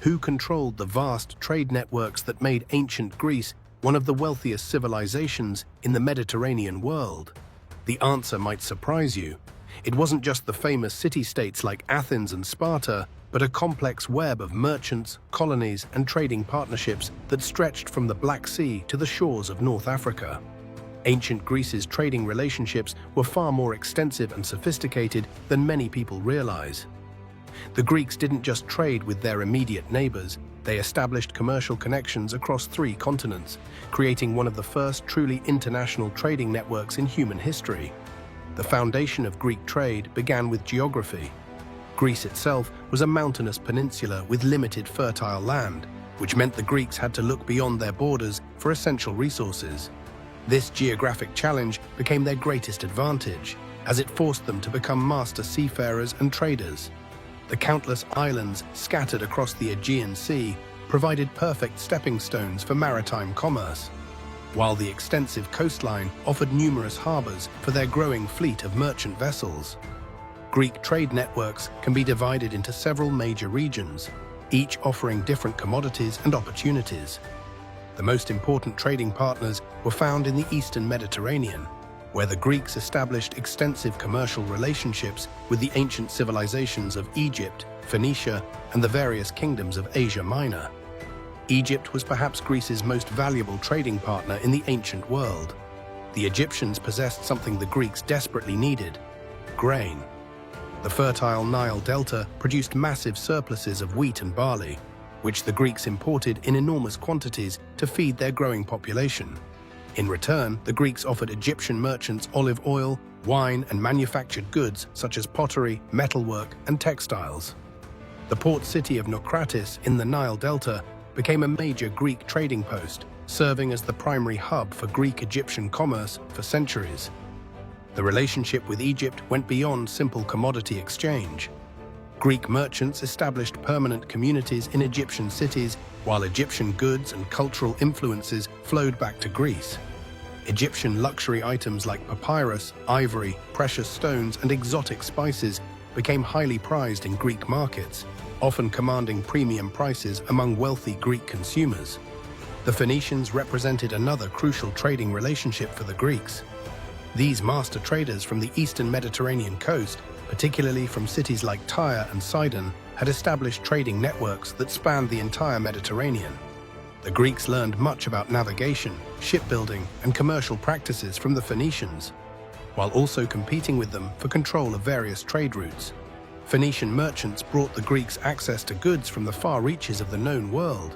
Who controlled the vast trade networks that made ancient Greece one of the wealthiest civilizations in the Mediterranean world? The answer might surprise you. It wasn't just the famous city-states like Athens and Sparta, but a complex web of merchants, colonies, and trading partnerships that stretched from the Black Sea to the shores of North Africa. Ancient Greece's trading relationships were far more extensive and sophisticated than many people realize. The Greeks didn't just trade with their immediate neighbors, they established commercial connections across 3 continents, creating one of the first truly international trading networks in human history. The foundation of Greek trade began with geography. Greece itself was a mountainous peninsula with limited fertile land, which meant the Greeks had to look beyond their borders for essential resources. This geographic challenge became their greatest advantage, as it forced them to become master seafarers and traders. The countless islands scattered across the Aegean Sea provided perfect stepping stones for maritime commerce, while the extensive coastline offered numerous harbors for their growing fleet of merchant vessels. Greek trade networks can be divided into several major regions, each offering different commodities and opportunities. The most important trading partners were found in the Eastern Mediterranean, where the Greeks established extensive commercial relationships with the ancient civilizations of Egypt, Phoenicia, and the various kingdoms of Asia Minor. Egypt was perhaps Greece's most valuable trading partner in the ancient world. The Egyptians possessed something the Greeks desperately needed: grain. The fertile Nile Delta produced massive surpluses of wheat and barley, which the Greeks imported in enormous quantities to feed their growing population. In return, the Greeks offered Egyptian merchants olive oil, wine, and manufactured goods such as pottery, metalwork, and textiles. The port city of Naucratis in the Nile Delta became a major Greek trading post, serving as the primary hub for Greek-Egyptian commerce for centuries. The relationship with Egypt went beyond simple commodity exchange. Greek merchants established permanent communities in Egyptian cities, while Egyptian goods and cultural influences flowed back to Greece. Egyptian luxury items like papyrus, ivory, precious stones, and exotic spices became highly prized in Greek markets, often commanding premium prices among wealthy Greek consumers. The Phoenicians represented another crucial trading relationship for the Greeks. These master traders from the eastern Mediterranean coast, particularly from cities like Tyre and Sidon, had established trading networks that spanned the entire Mediterranean. The Greeks learned much about navigation, shipbuilding, and commercial practices from the Phoenicians, while also competing with them for control of various trade routes. Phoenician merchants brought the Greeks access to goods from the far reaches of the known world.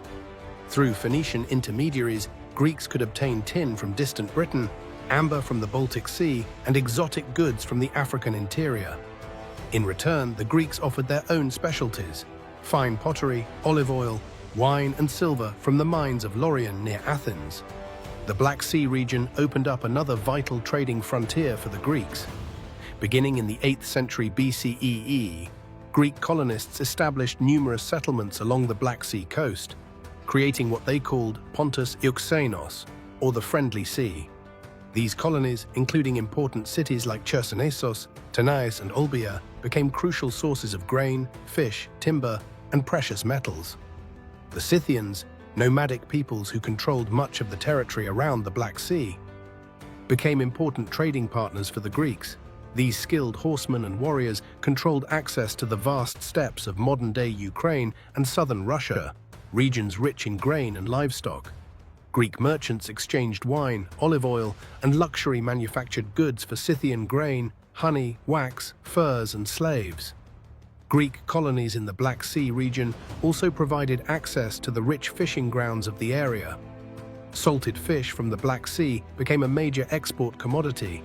Through Phoenician intermediaries, Greeks could obtain tin from distant Britain, amber from the Baltic Sea, and exotic goods from the African interior. In return, the Greeks offered their own specialties: fine pottery, olive oil, wine, and silver from the mines of Laurion near Athens. The Black Sea region opened up another vital trading frontier for the Greeks. Beginning in the 8th century BCE, Greek colonists established numerous settlements along the Black Sea coast, creating what they called Pontus Euxenos, or the Friendly Sea. These colonies, including important cities like Chersonesos, Tanais, and Olbia, became crucial sources of grain, fish, timber, and precious metals. The Scythians, nomadic peoples who controlled much of the territory around the Black Sea, became important trading partners for the Greeks. These skilled horsemen and warriors controlled access to the vast steppes of modern-day Ukraine and southern Russia, regions rich in grain and livestock. Greek merchants exchanged wine, olive oil, and luxury manufactured goods for Scythian grain, honey, wax, furs, and slaves. Greek colonies in the Black Sea region also provided access to the rich fishing grounds of the area. Salted fish from the Black Sea became a major export commodity,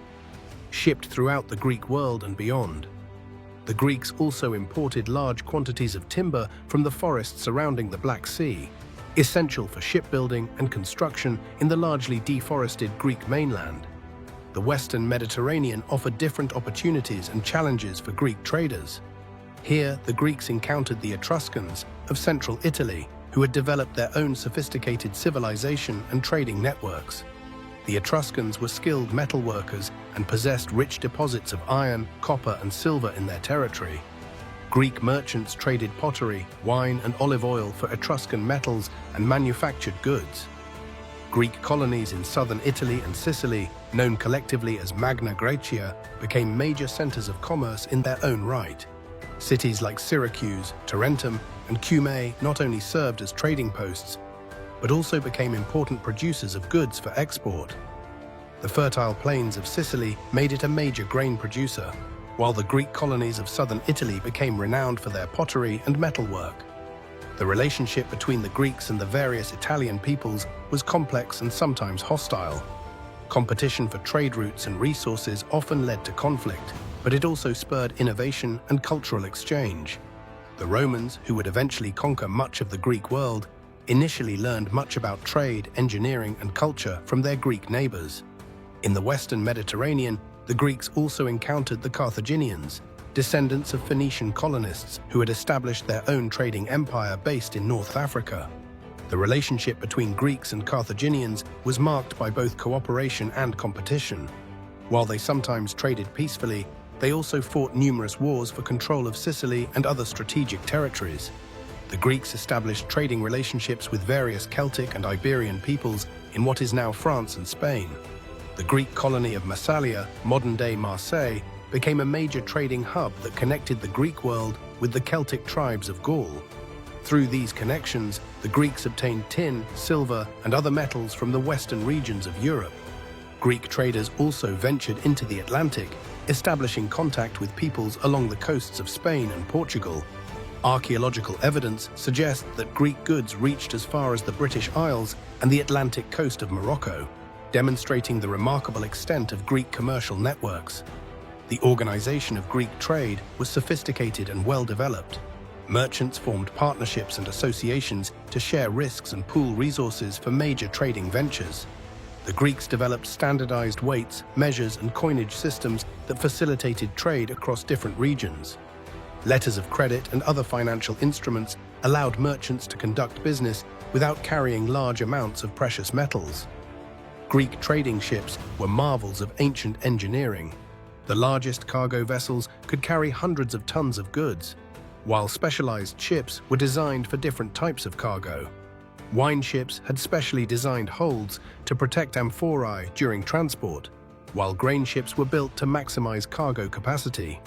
shipped throughout the Greek world and beyond. The Greeks also imported large quantities of timber from the forests surrounding the Black Sea, essential for shipbuilding and construction in the largely deforested Greek mainland. The Western Mediterranean offered different opportunities and challenges for Greek traders. Here, the Greeks encountered the Etruscans of central Italy, who had developed their own sophisticated civilization and trading networks. The Etruscans were skilled metalworkers and possessed rich deposits of iron, copper, and silver in their territory. Greek merchants traded pottery, wine, and olive oil for Etruscan metals and manufactured goods. Greek colonies in southern Italy and Sicily, known collectively as Magna Graecia, became major centers of commerce in their own right. Cities like Syracuse, Tarentum, and Cumae not only served as trading posts, but also became important producers of goods for export. The fertile plains of Sicily made it a major grain producer, while the Greek colonies of southern Italy became renowned for their pottery and metalwork. The relationship between the Greeks and the various Italian peoples was complex and sometimes hostile. Competition for trade routes and resources often led to conflict, but it also spurred innovation and cultural exchange. The Romans, who would eventually conquer much of the Greek world, initially learned much about trade, engineering, and culture from their Greek neighbors. In the Western Mediterranean, the Greeks also encountered the Carthaginians, descendants of Phoenician colonists who had established their own trading empire based in North Africa. The relationship between Greeks and Carthaginians was marked by both cooperation and competition. While they sometimes traded peacefully, they also fought numerous wars for control of Sicily and other strategic territories. The Greeks established trading relationships with various Celtic and Iberian peoples in what is now France and Spain. The Greek colony of Massalia, modern-day Marseille, became a major trading hub that connected the Greek world with the Celtic tribes of Gaul. Through these connections, the Greeks obtained tin, silver, and other metals from the western regions of Europe. Greek traders also ventured into the Atlantic, establishing contact with peoples along the coasts of Spain and Portugal. Archaeological evidence suggests that Greek goods reached as far as the British Isles and the Atlantic coast of Morocco, demonstrating the remarkable extent of Greek commercial networks. The organization of Greek trade was sophisticated and well-developed. Merchants formed partnerships and associations to share risks and pool resources for major trading ventures. The Greeks developed standardized weights, measures, and coinage systems that facilitated trade across different regions. Letters of credit and other financial instruments allowed merchants to conduct business without carrying large amounts of precious metals. Greek trading ships were marvels of ancient engineering. The largest cargo vessels could carry hundreds of tons of goods, while specialized ships were designed for different types of cargo. Wine ships had specially designed holds to protect amphorae during transport, while grain ships were built to maximize cargo capacity.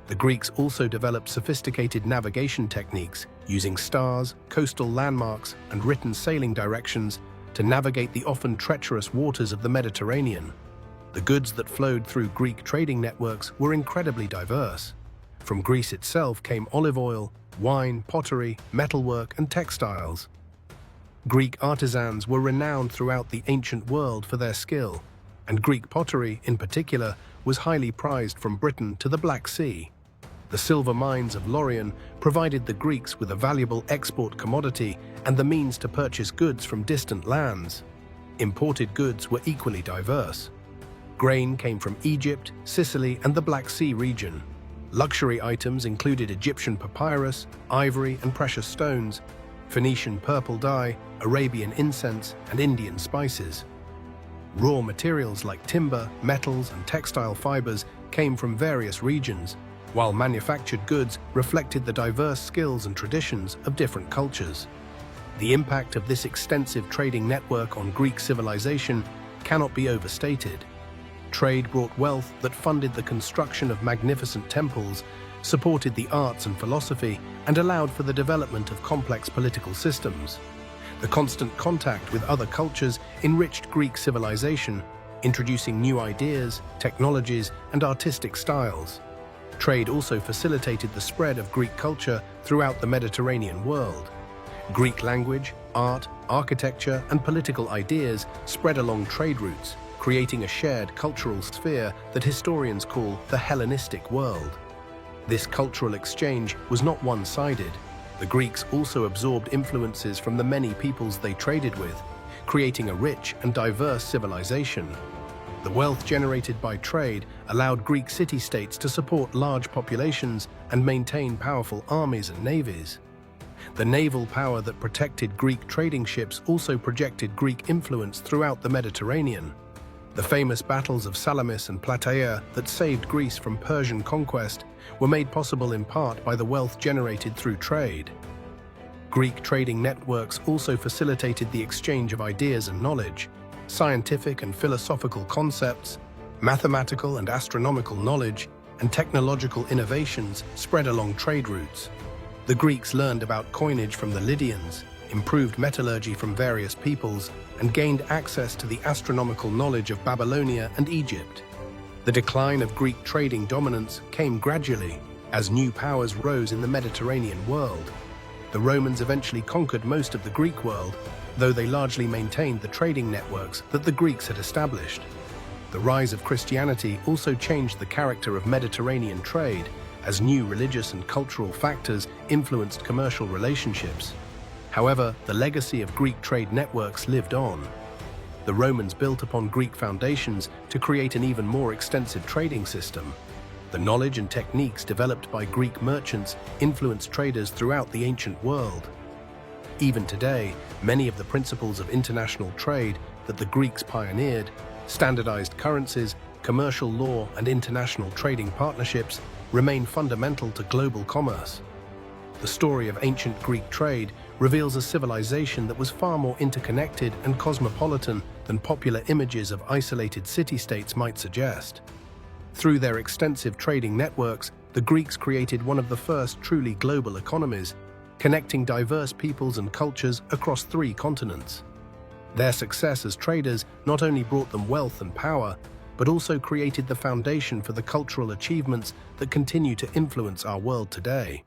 The Greeks also developed sophisticated navigation techniques using stars, coastal landmarks, and written sailing directions to navigate the often treacherous waters of the Mediterranean. The goods that flowed through Greek trading networks were incredibly diverse. From Greece itself came olive oil, wine, pottery, metalwork, and textiles. Greek artisans were renowned throughout the ancient world for their skill, and Greek pottery, in particular, was highly prized from Britain to the Black Sea. The silver mines of Lorient provided the Greeks with a valuable export commodity and the means to purchase goods from distant lands. Imported goods were equally diverse. Grain came from Egypt, Sicily, and the Black Sea region. Luxury items included Egyptian papyrus, ivory, and precious stones, Phoenician purple dye, Arabian incense, and Indian spices. Raw materials like timber, metals, and textile fibers came from various regions, while manufactured goods reflected the diverse skills and traditions of different cultures. The impact of this extensive trading network on Greek civilization cannot be overstated. Trade brought wealth that funded the construction of magnificent temples, supported the arts and philosophy, and allowed for the development of complex political systems. The constant contact with other cultures enriched Greek civilization, introducing new ideas, technologies, and artistic styles. Trade also facilitated the spread of Greek culture throughout the Mediterranean world. Greek language, art, architecture, and political ideas spread along trade routes, creating a shared cultural sphere that historians call the Hellenistic world. This cultural exchange was not one-sided. The Greeks also absorbed influences from the many peoples they traded with, creating a rich and diverse civilization. The wealth generated by trade allowed Greek city-states to support large populations and maintain powerful armies and navies. The naval power that protected Greek trading ships also projected Greek influence throughout the Mediterranean. The famous battles of Salamis and Plataea that saved Greece from Persian conquest were made possible in part by the wealth generated through trade. Greek trading networks also facilitated the exchange of ideas and knowledge, scientific and philosophical concepts, mathematical and astronomical knowledge, and technological innovations spread along trade routes. The Greeks learned about coinage from the Lydians, improved metallurgy from various peoples, and gained access to the astronomical knowledge of Babylonia and Egypt. The decline of Greek trading dominance came gradually as new powers rose in the Mediterranean world. The Romans eventually conquered most of the Greek world, though they largely maintained the trading networks that the Greeks had established. The rise of Christianity also changed the character of Mediterranean trade, as new religious and cultural factors influenced commercial relationships. However, the legacy of Greek trade networks lived on. The Romans built upon Greek foundations to create an even more extensive trading system. The knowledge and techniques developed by Greek merchants influenced traders throughout the ancient world. Even today, many of the principles of international trade that the Greeks pioneered, standardized currencies, commercial law, and international trading partnerships, remain fundamental to global commerce. The story of ancient Greek trade reveals a civilization that was far more interconnected and cosmopolitan than popular images of isolated city-states might suggest. Through their extensive trading networks, the Greeks created one of the first truly global economies, connecting diverse peoples and cultures across 3 continents. Their success as traders not only brought them wealth and power, but also created the foundation for the cultural achievements that continue to influence our world today.